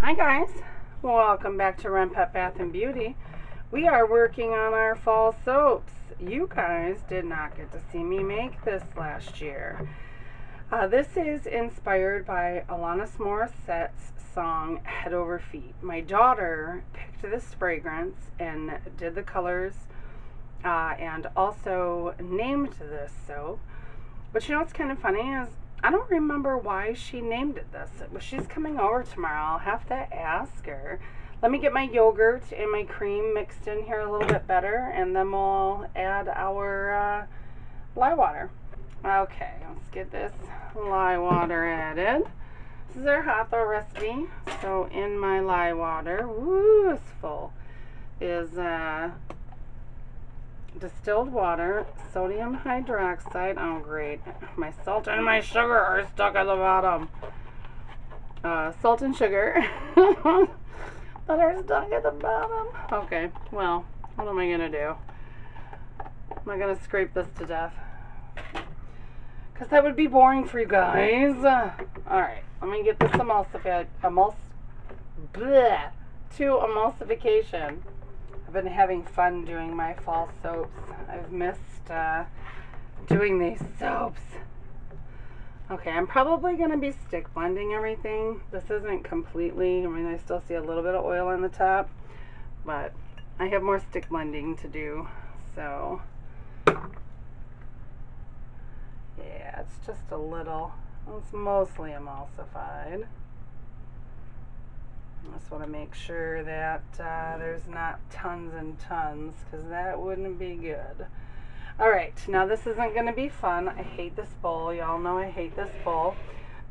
Hi guys, welcome back to Renpet Bath Beauty. We are working on our fall soaps. You guys did not get to see me make this last year. This is inspired by Alanis Morissette's song Head Over Feet. My daughter picked this fragrance and did the colors and also named this soap. But you know what's kind of funny is I don't remember why she named it this. She's coming over tomorrow. I'll have to ask her. Let me get my yogurt and my cream mixed in here a little bit better, and then we'll add our lye water. Okay, let's get this lye water added. This is our hot though recipe. So in my lye water, woo, it's full, is distilled water, sodium hydroxide. Oh great, my salt and my sugar are stuck at the bottom. Salt and sugar that are stuck at the bottom. Okay, well, what am I gonna do? Am I gonna scrape this to death? Because that would be boring for you guys. Alright, let me get this emulsification. I've been having fun doing my fall soaps. I've missed doing these soaps. Okay, I'm probably going to be stick blending everything. This isn't completely, I mean, I still see a little bit of oil on the top, but I have more stick blending to do. So, yeah, it's just a little, it's mostly emulsified. I just want to make sure that there's not tons and tons, because that wouldn't be good. Alright, now this isn't going to be fun. I hate this bowl. Y'all know I hate this bowl.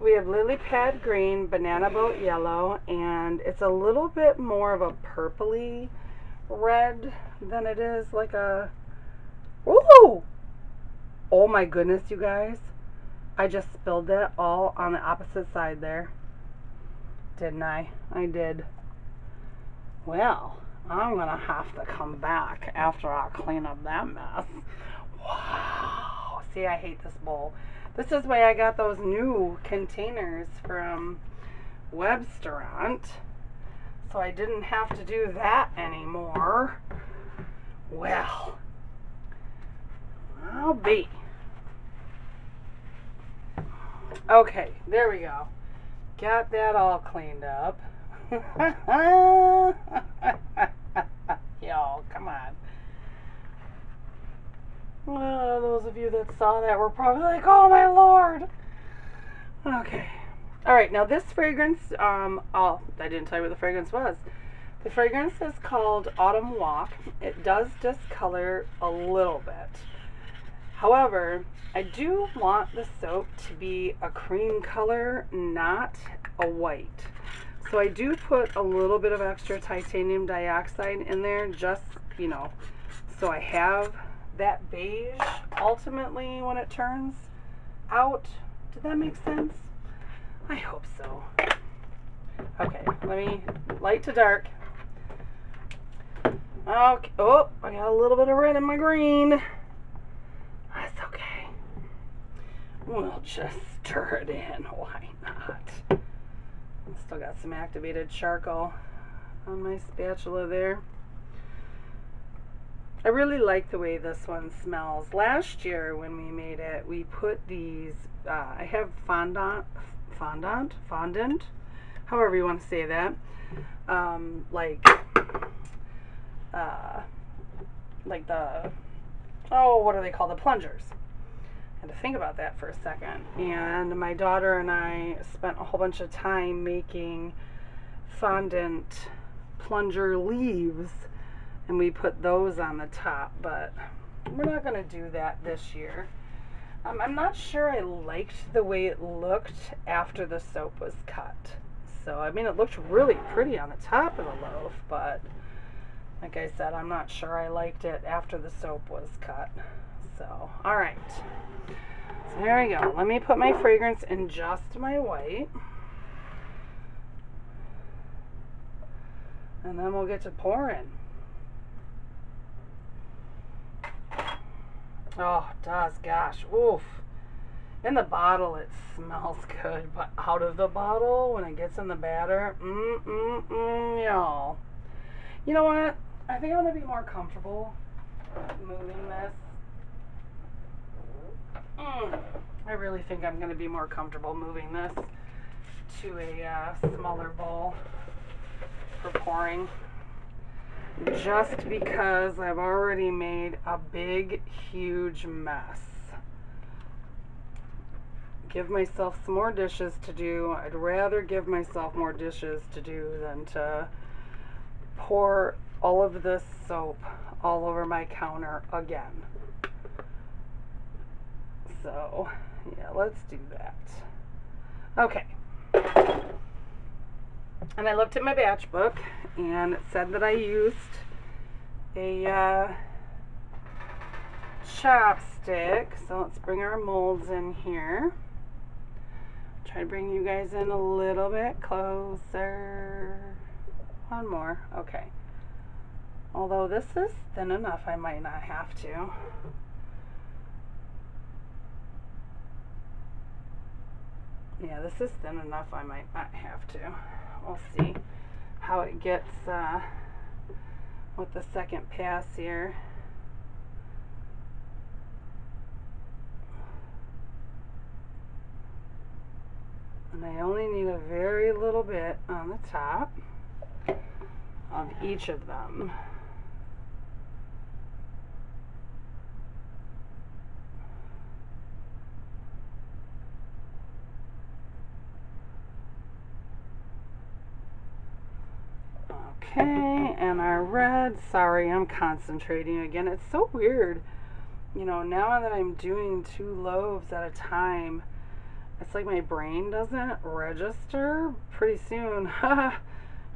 We have lily pad green, banana boat yellow, and it's a little bit more of a purpley red than it is like a... Ooh! Oh my goodness, you guys. I just spilled that all on the opposite side there. Didn't I? I did. Well, I'm gonna have to come back after I clean up that mess. Wow. See, I hate this bowl. This is why I got those new containers from Webstaurant, so I didn't have to do that anymore. Well, I'll be. Okay, there we go. Got that all cleaned up. Y'all, come on. Well, those of you that saw that were probably like, oh my lord. Okay. Alright, now this fragrance, oh, I didn't tell you what the fragrance was. The fragrance is called Autumn Walk. It does discolor a little bit. However, I do want the soap to be a cream color, not a white. So I do put a little bit of extra titanium dioxide in there, just, you know, so I have that beige ultimately when it turns out. Did that make sense? I hope so. Okay, let me light to dark. Okay, oh, I got a little bit of red in my green. That's okay. We'll just stir it in. Why not? Still got some activated charcoal on my spatula there. I really like the way this one smells. Last year when we made it, we put these, I have fondant, however you want to say that, like the, oh, what are they called? The plungers. I had to think about that for a second. And my daughter and I spent a whole bunch of time making fondant plunger leaves, and we put those on the top, but we're not going to do that this year. I'm not sure I liked the way it looked after the soap was cut. So, I mean, it looked really pretty on the top of the loaf, but like I said, I'm not sure I liked it after the soap was cut. So, alright. So there we go. Let me put my fragrance in just my white. And then we'll get to pouring. Oh, it does, gosh, oof. In the bottle, it smells good, but out of the bottle, when it gets in the batter, y'all. You know what? I think I'm going to be more comfortable moving this. I really think I'm going to be more comfortable moving this to a smaller bowl for pouring. Just because I've already made a big, huge mess. Give myself some more dishes to do. I'd rather give myself more dishes to do than to pour all of this soap all over my counter again. So, yeah, let's do that. Okay. And I looked at my batch book, and it said that I used a chopstick. So let's bring our molds in here. Try to bring you guys in a little bit closer. One more. Okay. Although this is thin enough, I might not have to. Yeah, this is thin enough, I might not have to. We'll see how it gets with the second pass here. And I only need a very little bit on the top of each of them. Okay, and our red, sorry, I'm concentrating again. It's so weird, you know, now that I'm doing 2 loaves at a time, it's like my brain doesn't register. Pretty soon,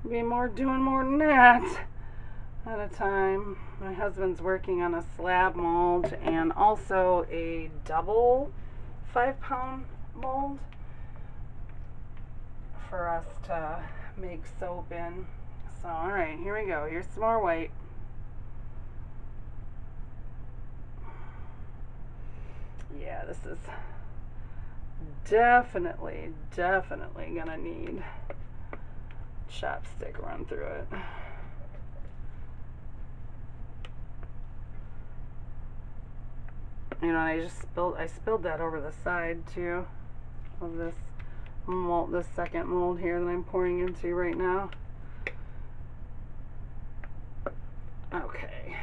be doing more than that at a time. My husband's working on a slab mold and also a double 5-pound mold for us to make soap in. So, alright, here we go. Here's some more white. Yeah, this is definitely gonna need chopstick run through it. You know, I spilled that over the side too of this mold, this second mold here that I'm pouring into right now. Okay.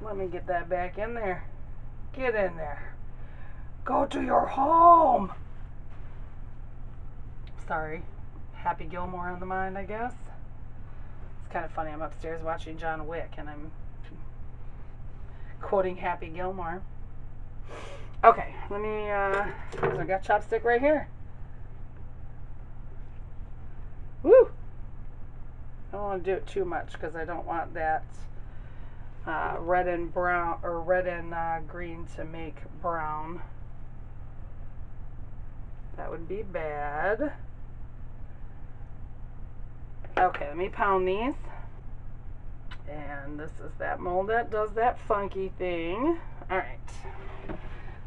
Let me get that back in there. Get in there. Go to your home. Sorry. Happy Gilmore on the mind, I guess. It's kind of funny. I'm upstairs watching John Wick and I'm quoting Happy Gilmore. Okay, let me, so I got chopstick right here. Woo! I don't want to do it too much because I don't want that red and brown, or red and green to make brown. That would be bad. Okay, let me pound these. And this is that mold that does that funky thing. Alright.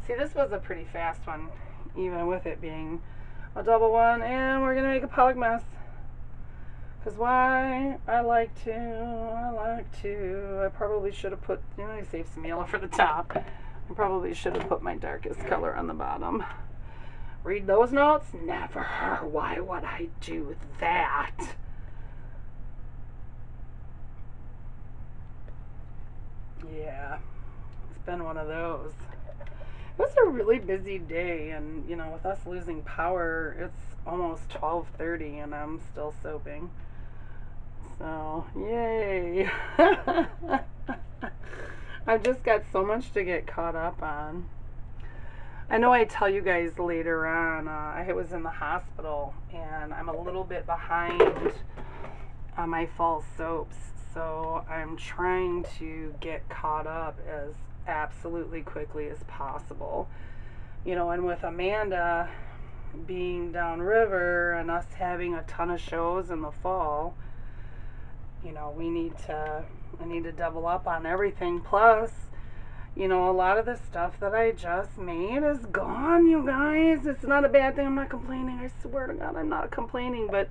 See, this was a pretty fast one, even with it being a double one. And we're going to make a pug mess. Because why? I like to. I probably should have put, you know, I saved some yellow for the top. I probably should have put my darkest color on the bottom. Read those notes? Never. Why would I do that? Yeah, it's been one of those. It was a really busy day, and you know, with us losing power, it's almost 12:30 and I'm still soaping. So, yay. I've just got so much to get caught up on. I know I tell you guys later on, I was in the hospital and I'm a little bit behind on my fall soaps. So I'm trying to get caught up as absolutely quickly as possible. You know, and with Amanda being downriver and us having a ton of shows in the fall, you know, I need to double up on everything. Plus, You know, a lot of the stuff that I just made is gone, you guys. It's not a bad thing. I'm not complaining. I swear to God, I'm not complaining. But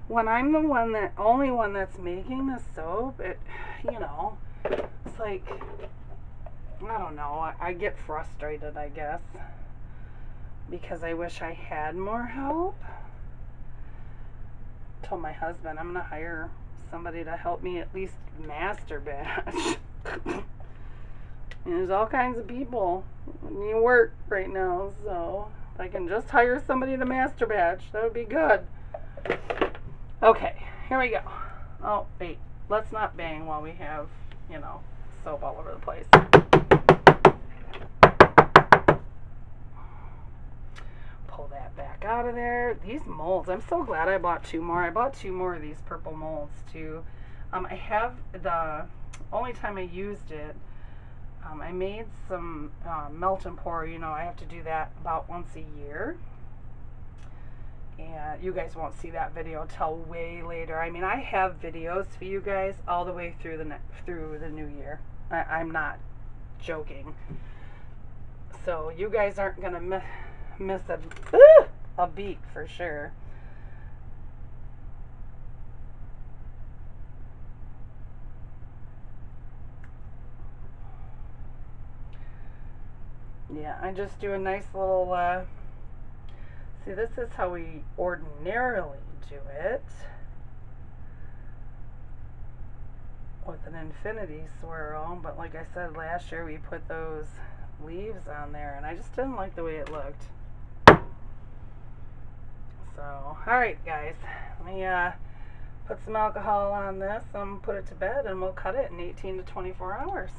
when I'm the only one that's making the soap, you know, it's like, I don't know. I get frustrated, I guess, because I wish I had more help. I told my husband I'm going to hire somebody to help me at least master batch. And there's all kinds of people need work right now, so if I can just hire somebody to master batch, that would be good. Okay, here we go. Oh, wait, let's not bang while we have, you know, soap all over the place. Pull that back out of there. These molds, I'm so glad I bought 2 more. I bought 2 more of these purple molds too. I have the only time I used it, I made some melt and pour. You know, I have to do that about once a year. And you guys won't see that video till way later. I mean, I have videos for you guys all the way through the new year. I'm not joking. So you guys aren't going to miss a beat for sure. Yeah, I just do a nice little, see, this is how we ordinarily do it, with an infinity swirl, but like I said last year, we put those leaves on there, and I just didn't like the way it looked. So, alright guys, let me put some alcohol on this, and put it to bed, and we'll cut it in 18 to 24 hours.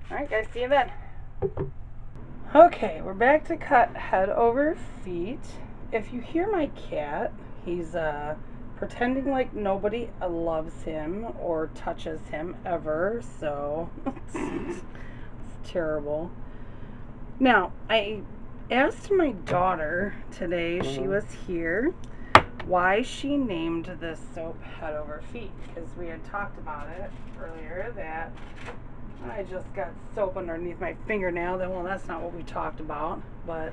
Alright guys, see you then. Okay, we're back to cut head over feet. If you hear my cat, he's pretending like nobody loves him or touches him ever, so it's terrible. Now, I asked my daughter today, she was here, why she named this soap head over feet, because we had talked about it earlier that I just got soap underneath my fingernail. Well, that's not what we talked about, but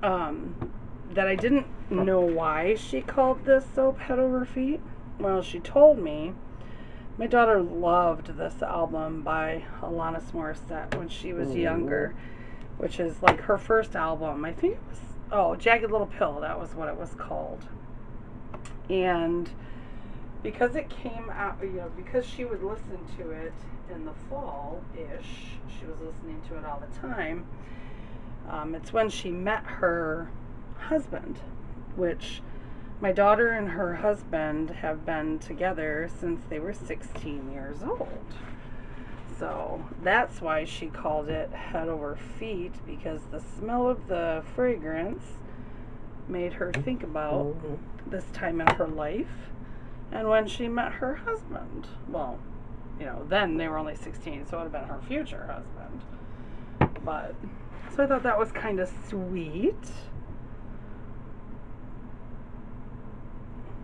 that I didn't know why she called this soap head over feet. Well, she told me my daughter loved this album by Alanis Morrissette when she was younger, which is like her first album. I think it was, oh, Jagged Little Pill, that was what it was called. And because it came out, you know, because she would listen to it in the fall-ish, she was listening to it all the time, it's when she met her husband, which my daughter and her husband have been together since they were 16 years old. So that's why she called it head over feet, because the smell of the fragrance made her think about this time in her life and when she met her husband. Well, you know, then they were only 16, so it would have been her future husband. But, so I thought that was kind of sweet,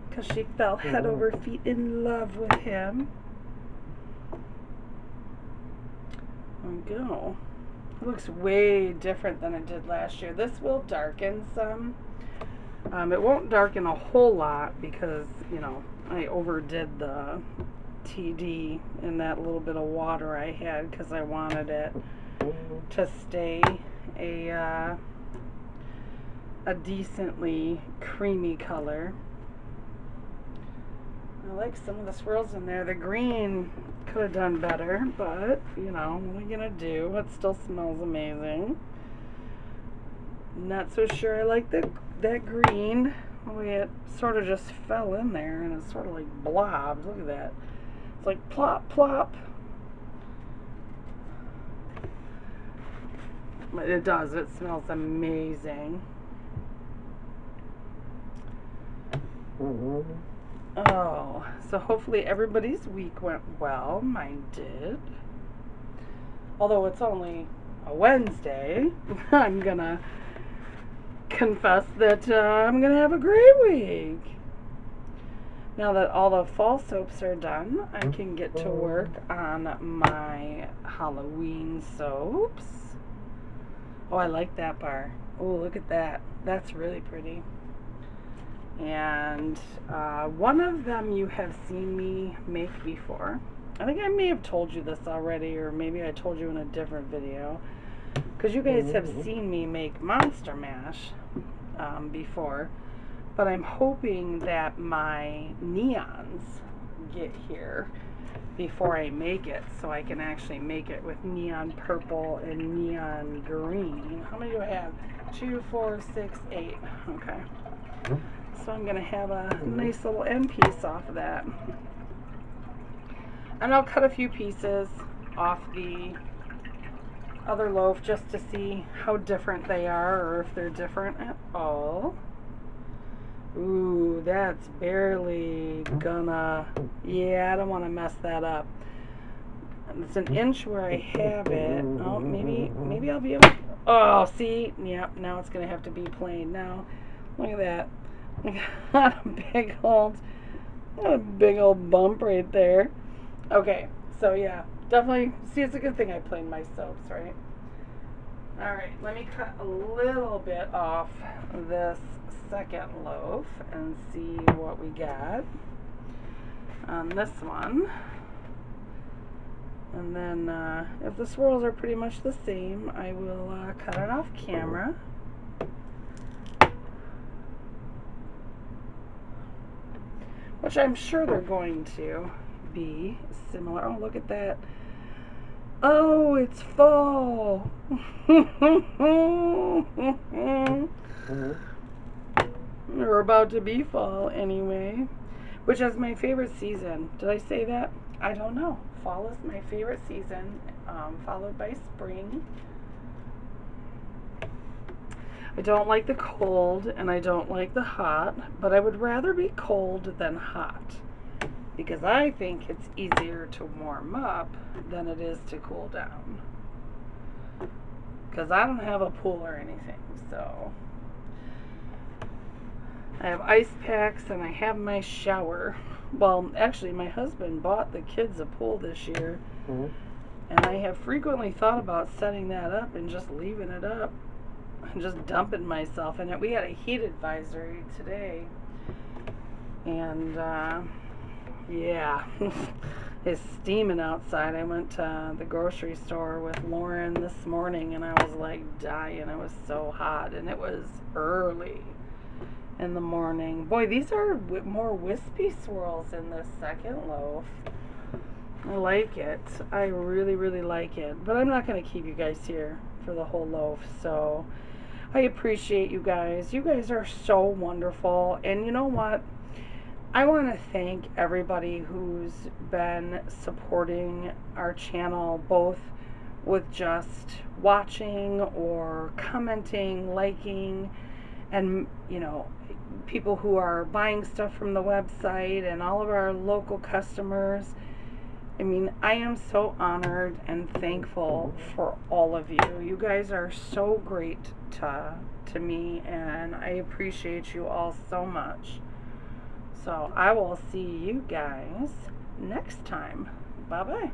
because she fell head over feet in love with him. There we go. It looks way different than it did last year. This will darken some. It won't darken a whole lot because, you know, I overdid the TD in that little bit of water I had because I wanted it to stay a decently creamy color. I like some of the swirls in there. The green could have done better, but, you know, what are you gonna do? It still smells amazing. Not so sure I like that green. The way it sort of just fell in there and it's sort of like blobs. Look at that. It's like plop, plop. But it does. It smells amazing. Oh, so hopefully everybody's week went well. Mine did. Although it's only a Wednesday, I'm gonna confess that I'm gonna have a great week. Now that all the fall soaps are done, I can get to work on my Halloween soaps. Oh, I like that bar. Oh, look at that. That's really pretty. And one of them you have seen me make before. I think I may have told you this already, or maybe I told you in a different video. Because you guys have seen me make Monster Mash before. But I'm hoping that my neons get here before I make it, so I can actually make it with neon purple and neon green. How many do I have? 2, 4, 6, 8. Okay. So I'm going to have a nice little end piece off of that. And I'll cut a few pieces off the other loaf just to see how different they are, or if they're different at all. Ooh, that's barely gonna, yeah, I don't want to mess that up. It's an inch where I have it. Oh, maybe I'll be able to, oh, see, yep, now it's gonna have to be plain. Now, look at that. I got a big old bump right there. Okay, so yeah, definitely, see, it's a good thing I planed my soaps, right? Alright, let me cut a little bit off this second loaf and see what we got on this one. And then if the swirls are pretty much the same, I will cut it off camera. Which I'm sure they're going to be similar. Oh, look at that. Oh, it's fall. We're about to be fall anyway, which is my favorite season. Did I say that? I don't know. Fall is my favorite season, followed by spring. I don't like the cold and I don't like the hot, but I would rather be cold than hot, because I think it's easier to warm up than it is to cool down. Because I don't have a pool or anything, so I have ice packs and I have my shower. Well, actually, my husband bought the kids a pool this year, and I have frequently thought about setting that up and just leaving it up and just dumping myself in it. We had a heat advisory today, and yeah, it's steaming outside. I went to the grocery store with Lauren this morning and I was like dying. It was so hot, and it was early in the morning. Boy, these are more wispy swirls in this second loaf. I like it. I really, really like it. But I'm not going to keep you guys here for the whole loaf, so I appreciate you guys. You guys are so wonderful. And you know what? I want to thank everybody who's been supporting our channel, both with just watching or commenting, liking, and, you know, people who are buying stuff from the website, and all of our local customers. I mean, I am so honored and thankful for all of you. You guys are so great to me, and I appreciate you all so much. So I will see you guys next time. Bye-bye.